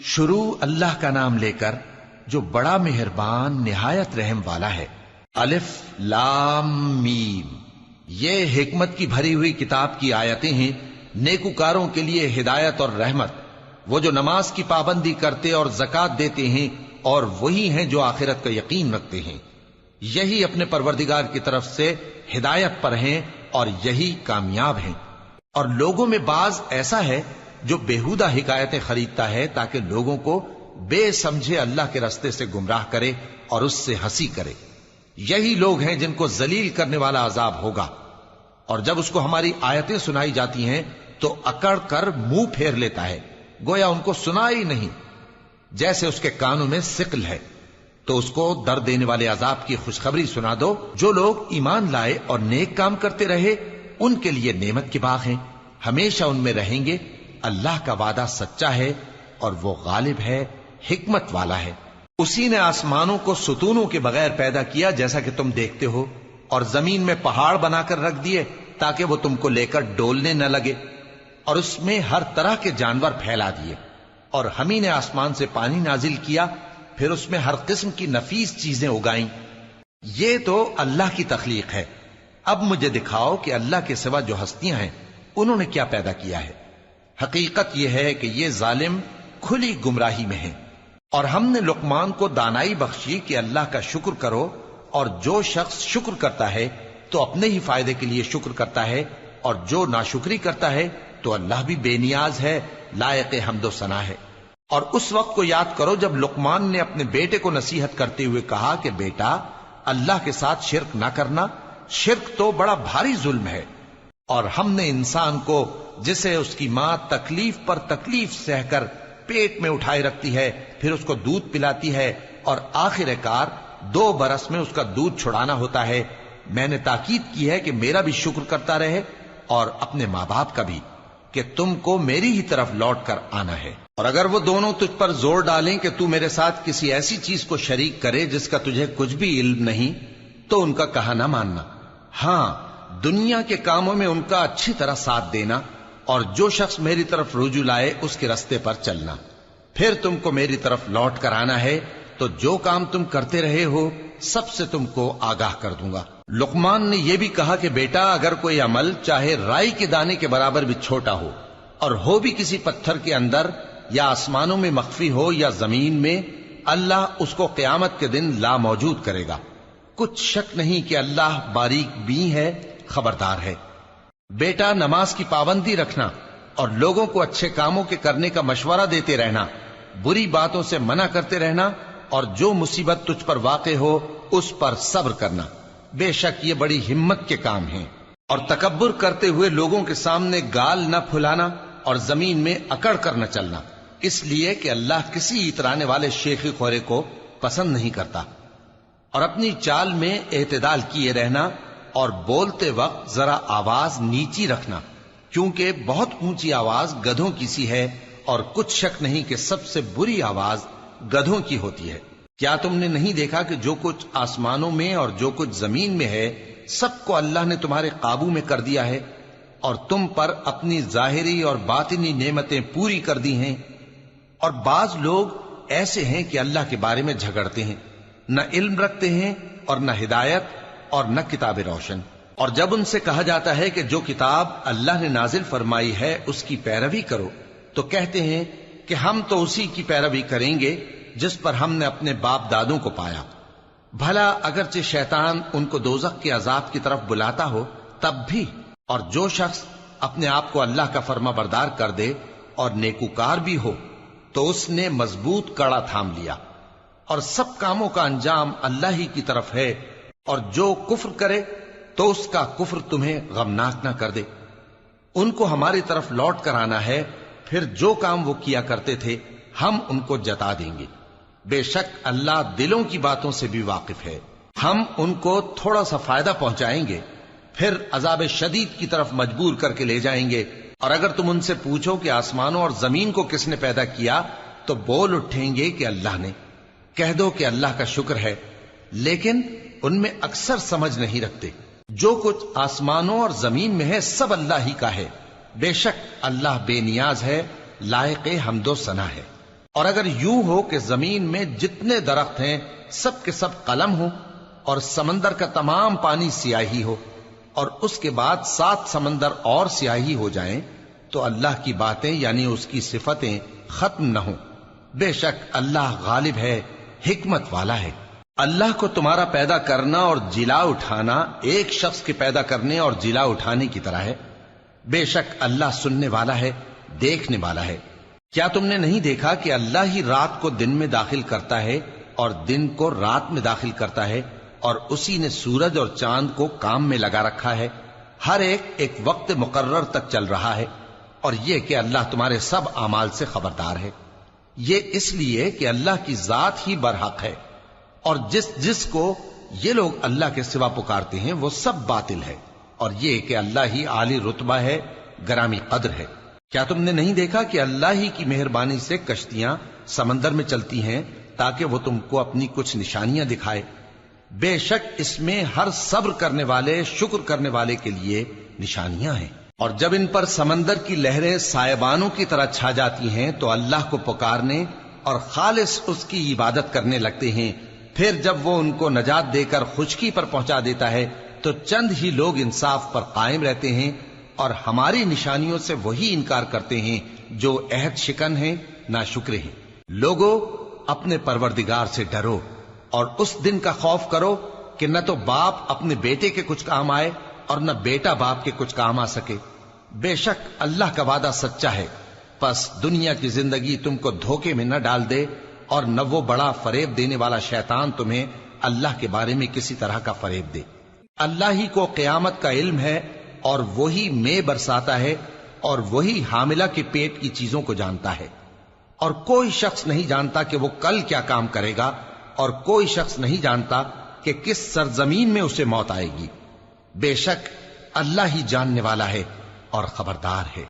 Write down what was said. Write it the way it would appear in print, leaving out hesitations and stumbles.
شروع اللہ کا نام لے کر جو بڑا مہربان نہایت رحم والا ہے۔ الف لام میم، یہ حکمت کی بھری ہوئی کتاب کی آیتیں ہیں، نیکوکاروں کے لیے ہدایت اور رحمت، وہ جو نماز کی پابندی کرتے اور زکوٰۃ دیتے ہیں، اور وہی ہیں جو آخرت کا یقین رکھتے ہیں، یہی اپنے پروردگار کی طرف سے ہدایت پر ہیں اور یہی کامیاب ہیں۔ اور لوگوں میں بعض ایسا ہے جو بیہودہ حکایتیں خریدتا ہے تاکہ لوگوں کو بے سمجھے اللہ کے رستے سے گمراہ کرے اور اس سے ہنسی کرے، یہی لوگ ہیں جن کو ذلیل کرنے والا عذاب ہوگا۔ اور جب اس کو ہماری آیتیں سنائی جاتی ہیں تو اکڑ کر منہ پھیر لیتا ہے، گویا ان کو سنا ہی نہیں، جیسے اس کے کانوں میں ثقل ہے۔ تو اس کو درد دینے والے عذاب کی خوشخبری سنا دو۔ جو لوگ ایمان لائے اور نیک کام کرتے رہے ان کے لیے نعمت کے باغ ہیں، ہمیشہ ان میں رہیں گے۔ اللہ کا وعدہ سچا ہے اور وہ غالب ہے، حکمت والا ہے۔ اسی نے آسمانوں کو ستونوں کے بغیر پیدا کیا جیسا کہ تم دیکھتے ہو، اور زمین میں پہاڑ بنا کر رکھ دیے تاکہ وہ تم کو لے کر ڈولنے نہ لگے، اور اس میں ہر طرح کے جانور پھیلا دیے۔ اور ہم ہی نے آسمان سے پانی نازل کیا، پھر اس میں ہر قسم کی نفیس چیزیں اگائیں۔ یہ تو اللہ کی تخلیق ہے۔ اب مجھے دکھاؤ کہ اللہ کے سوا جو ہستیاں ہیں انہوں نے کیا پیدا کیا ہے۔ حقیقت یہ ہے کہ یہ ظالم کھلی گمراہی میں ہیں۔ اور ہم نے لقمان کو دانائی بخشی کہ اللہ کا شکر کرو، اور جو شخص شکر کرتا ہے تو اپنے ہی فائدے کے لیے شکر کرتا ہے، اور جو ناشکری کرتا ہے تو اللہ بھی بے نیاز ہے، لائق حمد و ثنا ہے۔ اور اس وقت کو یاد کرو جب لقمان نے اپنے بیٹے کو نصیحت کرتے ہوئے کہا کہ بیٹا، اللہ کے ساتھ شرک نہ کرنا، شرک تو بڑا بھاری ظلم ہے۔ اور ہم نے انسان کو جسے اس کی ماں تکلیف پر تکلیف سہ کر پیٹ میں اٹھائے رکھتی ہے، پھر اس کو دودھ پلاتی ہے، اور آخر کار 2 برس میں اس کا دودھ چھڑانا ہوتا ہے، میں نے تاکید کی ہے کہ میرا بھی شکر کرتا رہے اور اپنے ماں باپ کا بھی، کہ تم کو میری ہی طرف لوٹ کر آنا ہے۔ اور اگر وہ دونوں تجھ پر زور ڈالیں کہ تو میرے ساتھ کسی ایسی چیز کو شریک کرے جس کا تجھے کچھ بھی علم نہیں، تو ان کا کہا نہ ماننا، ہاں دنیا کے کاموں میں ان کا اچھی طرح ساتھ دینا، اور جو شخص میری طرف رجوع لائے اس کے رستے پر چلنا، پھر تم کو میری طرف لوٹ کر آنا ہے، تو جو کام تم کرتے رہے ہو سب سے تم کو آگاہ کر دوں گا۔ لقمان نے یہ بھی کہا کہ بیٹا، اگر کوئی عمل چاہے رائی کے دانے کے برابر بھی چھوٹا ہو، اور ہو بھی کسی پتھر کے اندر یا آسمانوں میں مخفی ہو یا زمین میں، اللہ اس کو قیامت کے دن لا موجود کرے گا۔ کچھ شک نہیں کہ اللہ باریک بین ہے، خبردار ہے۔ بیٹا، نماز کی پابندی رکھنا اور لوگوں کو اچھے کاموں کے کرنے کا مشورہ دیتے رہنا، بری باتوں سے منع کرتے رہنا، اور جو مصیبت تجھ پر واقع ہو اس پر صبر کرنا، بے شک یہ بڑی ہمت کے کام ہیں۔ اور تکبر کرتے ہوئے لوگوں کے سامنے گال نہ پھلانا اور زمین میں اکڑ کر نہ چلنا، اس لیے کہ اللہ کسی اترانے والے شیخی خورے کو پسند نہیں کرتا۔ اور اپنی چال میں اعتدال کیے رہنا، اور بولتے وقت ذرا آواز نیچی رکھنا، کیونکہ بہت اونچی آواز گدھوں کی سی ہے، اور کچھ شک نہیں کہ سب سے بری آواز گدھوں کی ہوتی ہے۔ کیا تم نے نہیں دیکھا کہ جو کچھ آسمانوں میں اور جو کچھ زمین میں ہے سب کو اللہ نے تمہارے قابو میں کر دیا ہے، اور تم پر اپنی ظاہری اور باطنی نعمتیں پوری کر دی ہیں۔ اور بعض لوگ ایسے ہیں کہ اللہ کے بارے میں جھگڑتے ہیں، نہ علم رکھتے ہیں اور نہ ہدایت اور نہ کتاب روشن۔ اور جب ان سے کہا جاتا ہے کہ جو کتاب اللہ نے نازل فرمائی ہے اس کی پیروی کرو، تو کہتے ہیں کہ ہم تو اسی کی پیروی کریں گے جس پر ہم نے اپنے باپ دادوں کو پایا۔ بھلا اگرچہ شیطان ان کو دوزخ کے عذاب کی طرف بلاتا ہو تب بھی۔ اور جو شخص اپنے آپ کو اللہ کا فرما بردار کر دے اور نیکوکار بھی ہو تو اس نے مضبوط کڑا تھام لیا، اور سب کاموں کا انجام اللہ ہی کی طرف ہے۔ اور جو کفر کرے تو اس کا کفر تمہیں غمناک نہ کر دے۔ ان کو ہماری طرف لوٹ کر آنا ہے، پھر جو کام وہ کیا کرتے تھے ہم ان کو جتا دیں گے۔ بے شک اللہ دلوں کی باتوں سے بھی واقف ہے۔ ہم ان کو تھوڑا سا فائدہ پہنچائیں گے، پھر عذاب شدید کی طرف مجبور کر کے لے جائیں گے۔ اور اگر تم ان سے پوچھو کہ آسمانوں اور زمین کو کس نے پیدا کیا، تو بول اٹھیں گے کہ اللہ نے۔ کہہ دو کہ اللہ کا شکر ہے، لیکن ان میں اکثر سمجھ نہیں رکھتے۔ جو کچھ آسمانوں اور زمین میں ہے سب اللہ ہی کا ہے، بے شک اللہ بے نیاز ہے، لائق حمد و ثنا ہے۔ اور اگر یوں ہو کہ زمین میں جتنے درخت ہیں سب کے سب قلم ہو اور سمندر کا تمام پانی سیاہی ہو اور اس کے بعد 7 سمندر اور سیاہی ہو جائیں تو اللہ کی باتیں یعنی اس کی صفتیں ختم نہ ہوں. بے شک اللہ غالب ہے، حکمت والا ہے. اللہ کو تمہارا پیدا کرنا اور جلا اٹھانا ایک شخص کے پیدا کرنے اور جلا اٹھانے کی طرح ہے. بے شک اللہ سننے والا ہے، دیکھنے والا ہے. کیا تم نے نہیں دیکھا کہ اللہ ہی رات کو دن میں داخل کرتا ہے اور دن کو رات میں داخل کرتا ہے، اور اسی نے سورج اور چاند کو کام میں لگا رکھا ہے، ہر ایک وقت مقرر تک چل رہا ہے. اور یہ کہ اللہ تمہارے سب اعمال سے خبردار ہے. یہ اس لیے کہ اللہ کی ذات ہی برحق ہے، اور جس کو یہ لوگ اللہ کے سوا پکارتے ہیں وہ سب باطل ہے. اور یہ کہ اللہ ہی عالی رتبہ ہے، گرامی قدر ہے. کیا تم نے نہیں دیکھا کہ اللہ ہی کی مہربانی سے کشتیاں سمندر میں چلتی ہیں تاکہ وہ تم کو اپنی کچھ نشانیاں دکھائے؟ بے شک اس میں ہر صبر کرنے والے، شکر کرنے والے کے لیے نشانیاں ہیں. اور جب ان پر سمندر کی لہریں سائبانوں کی طرح چھا جاتی ہیں تو اللہ کو پکارنے اور خالص اس کی عبادت کرنے لگتے ہیں. پھر جب وہ ان کو نجات دے کر خشکی پر پہنچا دیتا ہے تو چند ہی لوگ انصاف پر قائم رہتے ہیں، اور ہماری نشانیوں سے وہی انکار کرتے ہیں جو عہد شکن ہیں، ناشکرے ہیں. لوگو اپنے پروردگار سے ڈرو اور اس دن کا خوف کرو کہ نہ تو باپ اپنے بیٹے کے کچھ کام آئے اور نہ بیٹا باپ کے کچھ کام آ سکے. بے شک اللہ کا وعدہ سچا ہے. پس دنیا کی زندگی تم کو دھوکے میں نہ ڈال دے، اور نہ وہ بڑا فریب دینے والا شیطان تمہیں اللہ کے بارے میں کسی طرح کا فریب دے. اللہ ہی کو قیامت کا علم ہے، اور وہی میں برساتا ہے، اور وہی حاملہ کے پیٹ کی چیزوں کو جانتا ہے. اور کوئی شخص نہیں جانتا کہ وہ کل کیا کام کرے گا، اور کوئی شخص نہیں جانتا کہ کس سرزمین میں اسے موت آئے گی. بے شک اللہ ہی جاننے والا ہے اور خبردار ہے.